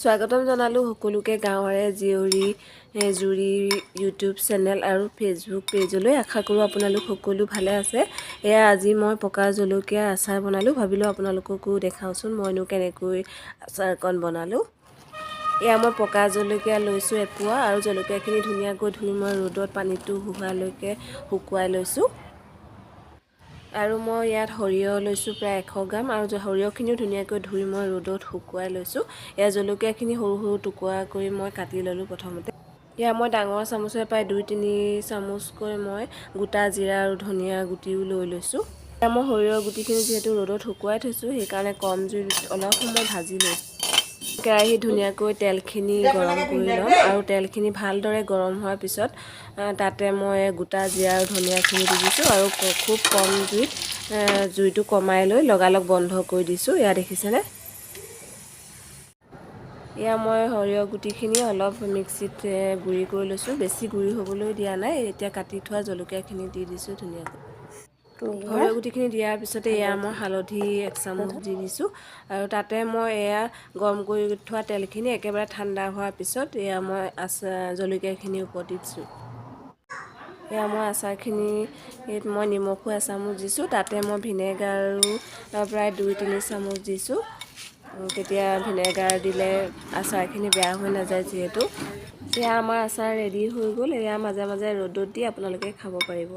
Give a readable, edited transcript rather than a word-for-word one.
স্বাগতম জনালোঁ সকলোকে গাঁৱৰে জীয়ৰী জুৰি ইউটিউব চেনেল আৰু ফেচবুক পেজলৈ। আশা কৰোঁ আপোনালোক সকলো ভালে আছে। এয়া আজি মই পকা জলকীয়া আচাৰ বনালোঁ, ভাবিলোঁ আপোনালোককো দেখাওঁচোন মইনো কেনেকৈ আচাৰকণ বনালোঁ। এয়া মই পকা জলকীয়া লৈছোঁ এপোৱা, আৰু জলকীয়াখিনি ধুনীয়াকৈ ধুই মই ৰ'দত পানীটো শুকালৈকে শুকুৱাই লৈছোঁ। আৰু মই ইয়াত সৰিয়হ লৈছোঁ প্ৰায় 100 গ্ৰাম, আৰু সৰিয়হখিনিও ধুনীয়াকৈ ধুই মই ৰ'দত শুকুৱাই লৈছোঁ। এয়া জলকীয়াখিনি সৰু সৰু টুকুৰা কৰি মই কাটি ল'লোঁ প্ৰথমতে। এয়া মই ডাঙৰ চামুচে প্ৰায় 2-3 চামুচকৈ মই গোটা জিৰা আৰু ধনিয়া গুটিও লৈ লৈছোঁ। এয়া মই সৰিয়হ গুটিখিনি যিহেতু ৰ'দত শুকুৱাই থৈছোঁ, সেইকাৰণে কম জুইত অলপ সময় ভাজি লৈছোঁ। কেৰাহীত ধুনীয়াকৈ তেলখিনি গৰম কৰি ল'ম, আৰু তেলখিনি ভালদৰে গৰম হোৱাৰ পিছত তাতে মই গোটা জিৰা আৰু ধনিয়াখিনি দি দিছোঁ, আৰু খুব কম জুইত জুইটো কমাই লৈ লগালগ বন্ধ কৰি দিছোঁ। এয়া দেখিছেনে? এয়া মই সৰিয়হ গুটিখিনি অলপ মিক্সিত গুড়ি কৰি লৈছোঁ, বেছি গুড়ি হ'বলৈ দিয়া নাই। এতিয়া কাটি থোৱা জলকীয়াখিনি দি দিছোঁ ধুনীয়াকৈ। সৰিয়হ গুটিখিনি দিয়াৰ পিছতে এয়া মই হালধি 1 চামুচ দি দিছোঁ, আৰু তাতে মই এয়া গৰম কৰি থোৱা তেলখিনি একেবাৰে ঠাণ্ডা হোৱাৰ পিছত এয়া মই জলকীয়াখিনি ওপৰত দি দিছোঁ। এয়া মই আচাৰখিনিত মই নিমখো 1 চামুচ দিছোঁ, তাতে মই ভিনেগাৰো প্ৰায় 2-3 চামুচ দিছোঁ। তেতিয়া ভিনেগাৰ দিলে আচাৰখিনি বেয়া হৈ নাযায় যিহেতু। এয়া আমাৰ আচাৰ ৰেডি হৈ গ'ল। এয়া মাজে মাজে ৰ'দত দি আপোনালোকে খাব পাৰিব।